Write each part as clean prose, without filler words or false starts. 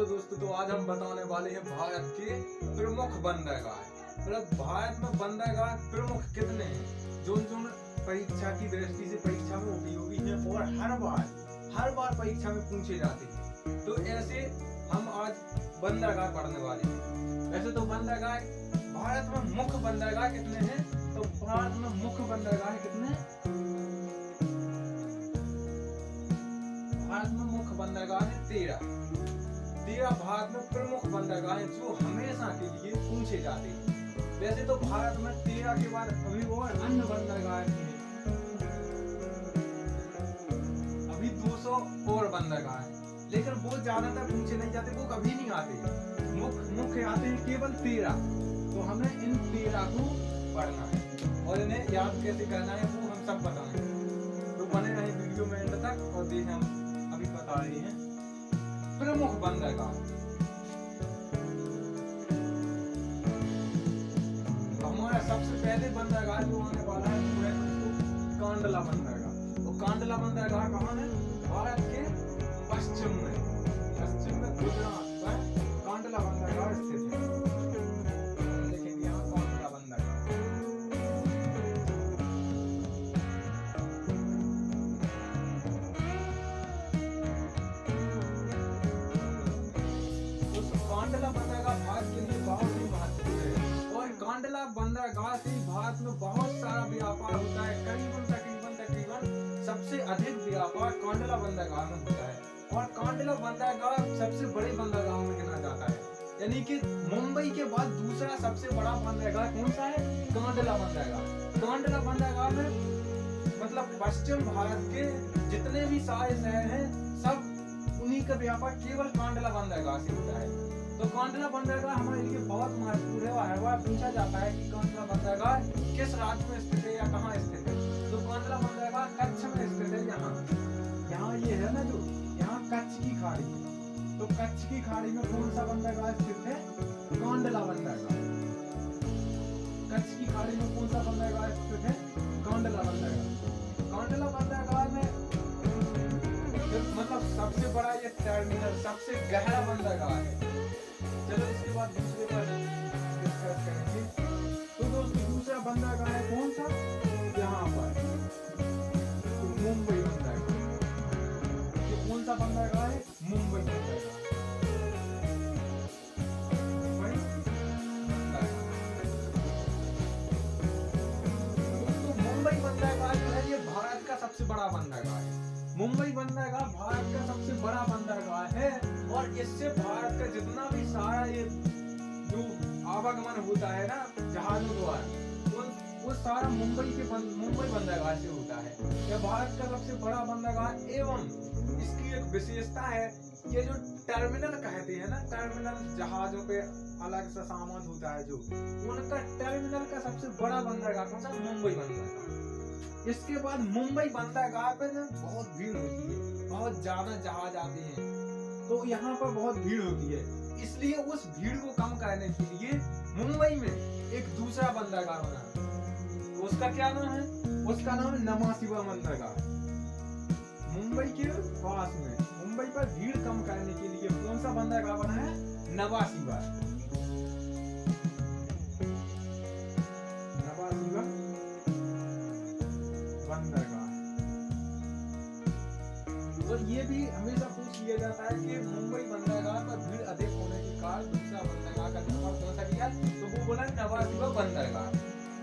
Hello दोस्तों, तो आज हम बताने वाले हैं भारत के प्रमुख बंदरगाह। मतलब भारत में बंदरगाह प्रमुख कितने हैं जो जो परीक्षा की दृष्टि से परीक्षा में उपयोगी हैं और हर बार परीक्षा में पूछे जाते हैं। तो ऐसे हम आज बंदरगाह पढ़ने वाले हैं। वैसे तो बंदरगाह भारत में मुख्य बंदरगाह कितने हैं, तो भारत में मुख्य बंदरगाह कितने हैं? भारत में मुख्य बंदरगाह है 13 भारत में प्रमुख बंदरगाह हैं जो हमेशा के लिए पूछे जाते हैं। वैसे तो भारत में 13 के बाद अभी और अन्य बंदरगाह हैं, अभी 200 और बंदरगाह हैं, लेकिन वो ज्यादातर पूछे नहीं जाते, वो कभी नहीं आते। मुख्य आते हैं केवल 13। तो हमें इन 13 को पढ़ना है और इन्हें याद कैसे करना है वो हम सब बताएंगे। तो बने रहे वीडियो में एंड तक और देखें हम अभी बता रहे हैं प्रमुख बंदरगाह। हमारा सबसे पहले बंदरगाह जो आने वाला है वो है कांडला बंदरगाह। तो कांडला बंदरगाह कहाँ है? भारत के पश्चिम में गुजरात पर कांडला बंदरगाह स्थित है। देखेंगे यहाँ कांडला बंदरगाह। कांडला बंदरगाह भारत के लिए बहुत ही महत्वपूर्ण है और कांडला बंदरगाह से भारत में बहुत सारा व्यापार होता है। तकरीबन सबसे अधिक व्यापार कांडला बंदरगाह में होता है और कांडला बंदरगाह सबसे बड़े बंदरगाहों में गिना जाता है। यानी कि मुंबई के बाद दूसरा सबसे बड़ा बंदरगाह कौन सा है? कांडला बंदरगाह। कांडला बंदरगाह में मतलब पश्चिम भारत के जितने भी सारे शहर हैं सब उन्हीं का व्यापार केवल कांडला बंदरगाह से होता है। तो कांडला बंदरगाह हमारे लिए बहुत महत्वपूर्ण है और हर बार पूछा जाता है कि कांडला बंदरगाह किस राज्य में स्थित है या कहाँ स्थित है। तो कांडला बंदरगाह कच्छ में स्थित है। यहाँ ये है ना, जो यहाँ कच्छ की खाड़ी है, तो कच्छ की खाड़ी में कौन सा बंदरगाह स्थित है? कांडला बंदरगाह। कच्छ की खाड़ी में कौन सा बंदरगाह स्थित है? कांडला बंदरगाह। कांडला बंदरगाह में मतलब सबसे बड़ा ये टर्मिनल, सबसे गहरा बंदरगाह है। चलो इसके बाद दूसरे पर डिस्कस करेंगे। तो दोस्तों दूसरा बंदरगाह है कौन सा? यहाँ पर तो मुंबई बंदरगाह। ये कौन सा बंदरगाह है? मुंबई बंदरगाह। दोस्तों मुंबई बंदरगाह जो है ये भारत का सबसे बड़ा बंदरगाह है। मुंबई बंदरगाह भारत का सबसे बड़ा बंदरगाह है और इससे भारत का जितना भी सारा ये जो आवागमन होता है ना जहाजों द्वारा, वो सारा मुंबई बंदरगाह से होता है। यह भारत का सबसे बड़ा बंदरगाह एवं इसकी एक विशेषता है, ये जो टर्मिनल कहते हैं ना, टर्मिनल जहाजों पे अलग सा सामान होता है जो उनका टर्मिनल का सबसे बड़ा बंदरगाह कौन सा? मुंबई बंदरगाह। इसके बाद मुंबई बंदरगाह पे ना बहुत भीड़ होती है, बहुत ज्यादा जहाज आते हैं, तो यहाँ पर बहुत भीड़ होती है। इसलिए उस भीड़ को कम करने के लिए मुंबई में एक दूसरा बंदरगाह बना। उसका क्या नाम है? उसका नाम है नमासिवा बंदरगाह। मुंबई के पास में मुंबई पर भीड़ कम करने के लिए कौन सा बंदरगाह बना है? नवासिवा बंदरगाह। तो ये भी हमेशा पूछ लिया जाता है कि मुंबई बंदरगाह पर भीड़ अधिक होने के कारण दूसरा बंदरगाह का नाम कौन सा दिया? तो वो बोला नवासिवा बंदरगाह।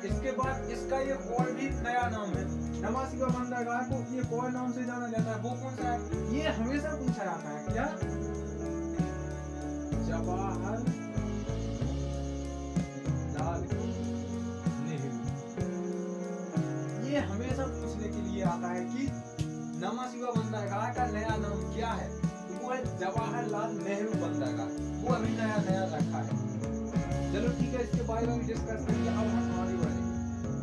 इसके बाद इसका एक और भी नया नाम है। नवासिवा बंदरगाह को एक और नाम से जाना जाता है, वो कौन सा है? ये हमेशा पूछा जाता है, क्या? जवाहरलाल नेहरू। ये हमेशा पूछने के लिए आता है कि नवासिवा बंदरगाह का नया नाम क्या है? तो वो है जवाहरलाल नेहरू बंदरगाह। वो अभी नया रखा है। चलो ठीक है, इसके बारे में डिस्कस करेंगे। अब हम आगे बढ़ेंगे।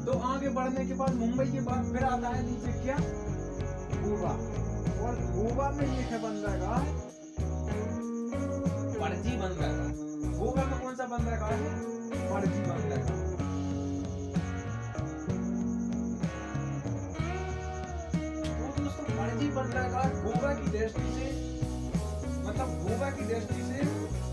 तो आगे बढ़ने के बाद मुंबई के बाद फिर आता है नीचे क्या? गोवा। और गोवा में ये है बंदरगाह पणजी बंदरगाह। गोवा में कौन सा बंदरगाह है? पणजी बंदरगाह। तो दोस्तों पणजी बंदरगाह गोवा की दृष्टि से मतलब गोवा की दृष्टि से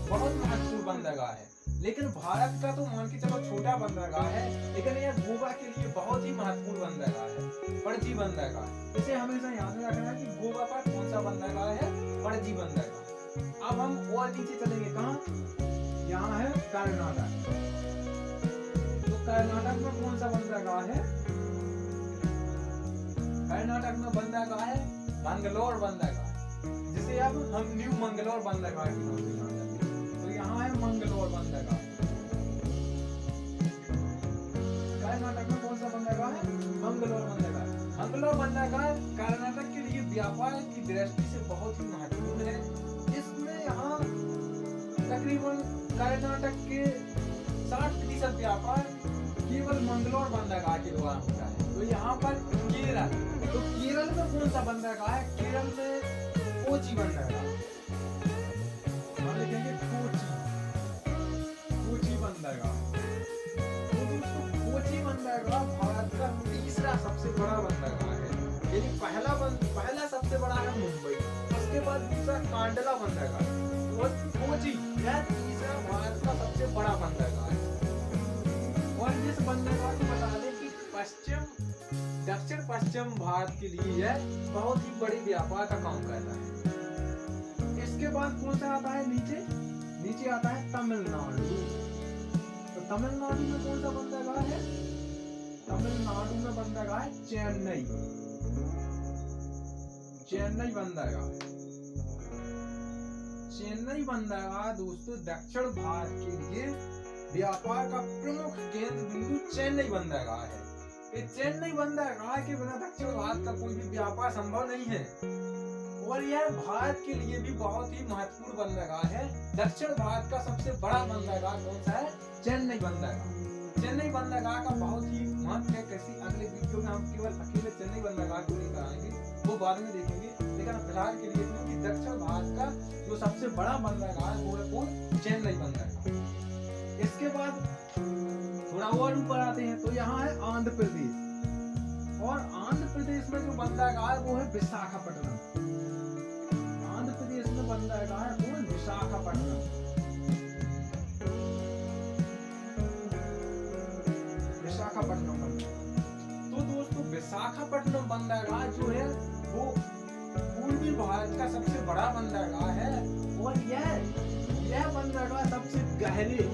बहुत महत्वपूर्ण बंदरगाह है। लेकिन भारत का तो मान के चलो छोटा बंदरगाह है, लेकिन यह गोवा के लिए बहुत ही महत्वपूर्ण बंदरगाह है, पणजी बंदरगाह। इसे हमेशा याद रखना है कि गोवा पर कौन सा बंदरगाह है, पणजी बंदरगाह। अब हम और नीचे चलेंगे, कहाँ? यहाँ है कर्नाटक। तो कर्नाटक में कौन सा बंदरगाह है? कर्नाटक में बंदरगाह है मंगलोर बंदरगाह, जिसे अब हम न्यू मंगलोर बंदरगाह के नाम से जाना जाते हैं। तो यहाँ है मंगलोर बंदरगाह। कर्नाटक में कौन सा बंदरगाह है? मंगलोर बंदरगाह। मंगलोर बंदरगाह कर्नाटक के लिए व्यापार की दृष्टि से बहुत ही महत्वपूर्ण है। इसमें यहाँ तकरीबन कर्नाटक के 60% व्यापार केवल मंगलोर बंदरगाह के द्वारा होता है। तो यहाँ पर केरल, तो केरल में कौन सा बंदरगाह है? केरल में कोची बंदरगाह, लिखेंगे कोची बंदरगाह। तो दोस्तों कोची बंदरगाह भारत का तीसरा सबसे बड़ा बंदरगाह है। यानी पहला सबसे बड़ा है मुंबई, उसके बाद दूसरा कांडला बंदरगाह और कोची यह तीसरा भारत का सबसे बड़ा बंदरगाह है। और इस बंदरगाह को बता दें कि दक्षिण पश्चिम भारत के लिए यह बहुत ही बड़ी व्यापार का काम करता है। इसके बाद कौन सा आता है? नीचे आता है तमिलनाडु। तो तमिलनाडु में कौन सा बंदरगाह है? तमिलनाडु में बंदरगाह है चेन्नई बंदरगाह। चेन्नई बंदरगाह दोस्तों दक्षिण भारत के लिए व्यापार का प्रमुख केंद्र बिंदु चेन्नई बंदरगाह है। चेन्नई बंदरगाह के बिना दक्षिण भारत का कोई भी व्यापार संभव नहीं है। और यह भारत के लिए भी बहुत ही महत्वपूर्ण बंदरगाह है। दक्षिण भारत का सबसे बड़ा बंदरगाह कौन सा है? चेन्नई बंदरगाह। चेन्नई बंदरगाह का बहुत ही महत्व है। किसी अगले वीडियो में हम केवल अकेले चेन्नई बंदरगाह को लेकर आएंगे, वो बाद में देखेंगे। लेकिन फिलहाल के लिए क्योंकि दक्षिण भारत का जो सबसे बड़ा बंदरगाह है वो है कौन? चेन्नई बंदरगाह। इसके बाद थोड़ा और ऊपर आते हैं तो यहाँ है आंध्र प्रदेश। और आंध्र प्रदेश में जो बंदरगाह है वो है विशाखापट्टनम। आंध्र प्रदेश में बंदरगाह है वो है विशाखापट्टनम। तो दोस्तों विशाखापट्टनम बंदरगाह जो है वो पूर्वी भारत का सबसे बड़ा बंदरगाह है। और यह बंदरगाह सबसे गहरे,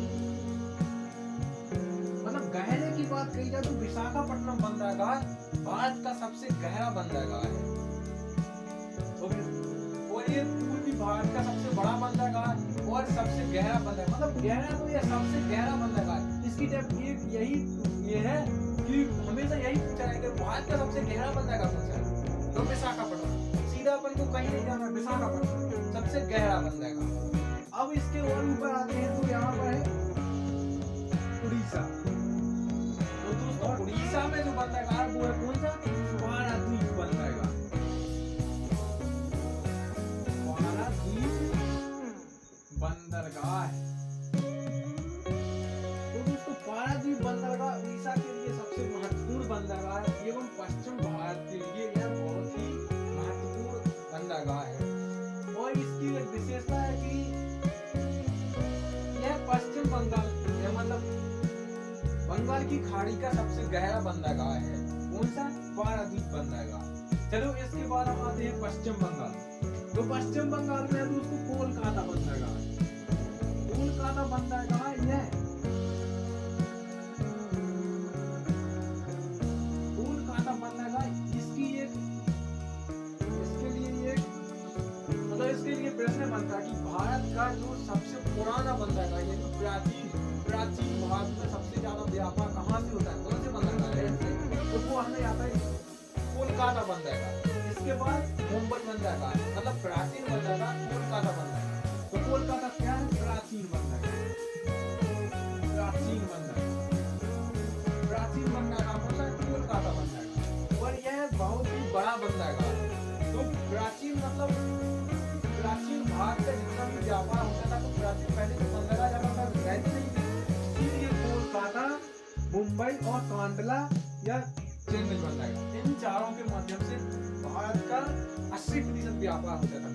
मतलब गहरे की बात कही जाए तो विशाखापट्टनम बंदरगाह भारत का सबसे गहरा बंदरगाह है। और ये पूर्वी भारत का सबसे बड़ा बंदरगाह और सबसे गहरा बंदरगाह, मतलब गहरा तो यह सबसे गहरा बंदरगाह। इसकी टाइप ये है कि हमेशा यही पूछा है कि भारत का सबसे गहरा बंदरगाह कौन सा है? तो विशाखापट्टनम। सीधा अपन को कहीं नहीं जाना, विशाखापट्टनम सबसे गहरा बंदरगाह। अब इसके और ऊपर आते हैं तो यहाँ पर है उड़ीसा। तो दोस्तों उड़ीसा में जो बंदरगाह है वो है कौन सा? पारादीप बंदरगाह। पारादीप बंदरगाह है। तो दोस्तों पारादीप बंदरगाह उड़ीसा के लिए सबसे महत्वपूर्ण बंदरगाह है एवं पश्चिम भारत के लिए यह बहुत ही महत्वपूर्ण बंदरगाह है। और इसकी एक विशेषता है कि यह पश्चिम बंगाल मतलब बंगाल की खाड़ी का सबसे गहरा बंदरगाह है। कौन सा? पारादीप बंदरगाह। चलो इसके बाद हम आते हैं पश्चिम बंगाल। तो पश्चिम बंगाल में दोस्तों कोलकाता बंदरगाह है। कोलकाता बंदरगाह यह कोलकाता बंदरगाह इसके लिए प्रश्न बनता है कि भारत का जो सबसे पुराना बंदरगाह है, जो प्राचीन भारत में सबसे ज्यादा व्यापार कहाँ से होता है, कौन से बंदरगाह है? तो वो हमें आता है कोलकाता बंदरगाह। इसके बाद मुंबई बंदरगाह, मतलब प्राचीन बंदरगाह कोलकाता बंदरगाह। तो कोलकाता क्या है? प्राचीन बंदरगाह। प्राचीन बंदरगाह होता है कोलकाता बंदरगाह। और यह बहुत ही बड़ा बंदरगाह है। तो प्राचीन मतलब प्राचीन भारत का जितना भी व्यापार होता था तो प्राचीन पहले जो बंदरगाह ज्यादा रहते नहीं थे, इसीलिए कोलकाता, मुंबई और कांडला या चेन नहीं बन जाएगा। इन चारों के माध्यम से भारत का 80% व्यापार होता था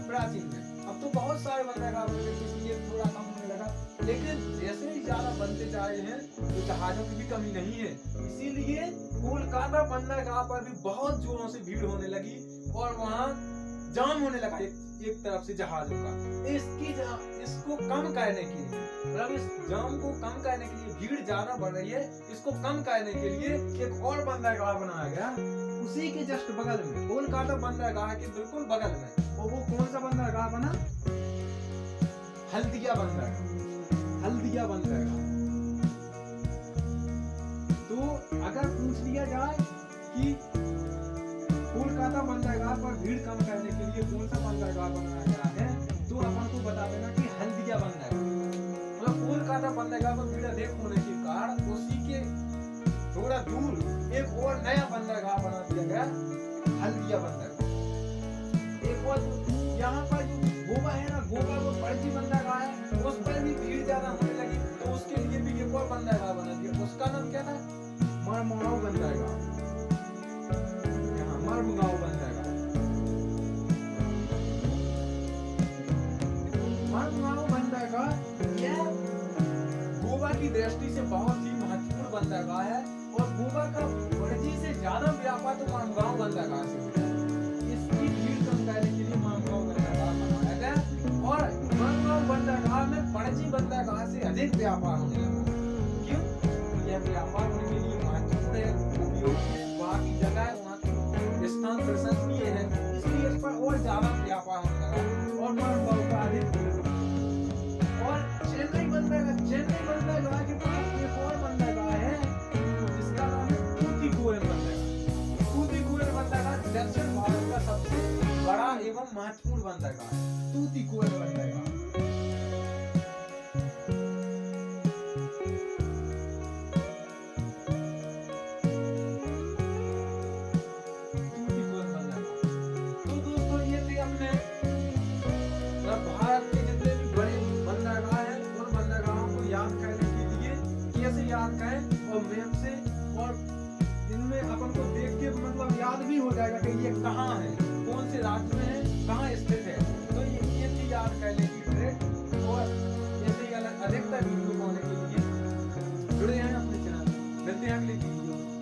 प्राचीन में। अब तो बहुत सारे बंदरगाह बन गए, इसलिए थोड़ा कम होने लगा, लेकिन जैसे ही ज्यादा बनते जा रहे हैं तो जहाजों की भी कमी नहीं है। इसीलिए कोलकाता बंदरगाह पर भी बहुत जोरों से भीड़ होने लगी और वहाँ जाम होने लगा एक तरफ से जहाजों का। इसको कम करने के लिए, मतलब इस जाम को कम करने के लिए, भीड़ ज्यादा बढ़ रही है, इसको कम करने के लिए एक और बंदरगाह बनाया गया उसी के जस्ट बगल में, कोलकाता बंदरगाह के बिल्कुल बगल में। और वो कौन सा बंदरगाह बना? हल्दिया बंदरगाह। हल्दिया बंदरगाह। तो अगर पूछ लिया जाए कि कोलकाता बंदरगाह पर भीड़ कम करने के लिए कौन सा बंदरगाह बनाया गया है, तो अपन को बता देना कि हल्दिया बंदरगाह। मतलब कोलकाता बंदरगाह पर भीड़ अधिक होने के कारण उसी के थोड़ा दूर एक और नया बंदरगाह बना दिया गया, हल्दिया बंदरगाह। एक और यहाँ पर जो गोवा है ना, गोवा वो पणजी बंदरगाह है, उस पर भी भीड़ ज्यादा होने लगी, तो उसके लिए भी एक और बंदरगाह बना दिया। उसका नाम क्या था? मरमुगांव बंदरगाह। यहाँ मरमुगांव बंदरगाह। मरमुगांव बंदरगाह यह गोवा की दृष्टि से बहुत ही महत्वपूर्ण बंदरगाह है और गोवा का पणजी से ज्यादा व्यापार तो मरमुगांव बंदरगाह से होता है। इसकी भीड़ कम करने के लिए मरमुगांव बंदरगाह बनाया गया और मरमुगांव बंदरगाह में पणजी बंदरगाह से अधिक व्यापार होने लगा। क्यों? यह व्यापार होने के लिए महत्वपूर्ण है, उपयोगी है, वहाँ की जगह है, वहाँ की स्थान प्रशंसनीय है, इसलिए इस पर और ज्यादा व्यापार होने लगा और मरमुगांव का अधिक। और चेन्नई बंदरगाह के पास एक और बंदरगाह है जिसका नाम है तूतीकोरन बंदरगाह। तूतीकोरन बंदरगाह दक्षिण भारत का सबसे बड़ा एवं महत्वपूर्ण बंदरगाह है, तूतीकोरन बंदरगाह। तो दोस्तों ये थे अपने भारत के जितने भी बड़े बंदरगाह हैं उन बंदरगाहों को याद करने के लिए कैसे याद करें और मैप से, और इनमें अपन को देख के मतलब याद भी हो जाएगा कि ये कहाँ है, कौन से राज्य में है, कहाँ स्थित है। तो ये भी याद करने की ट्रिक और ऐसे ही अधिकतर वीडियो पाने के लिए जुड़े हैं अपने चैनल। मिलते हैं अगले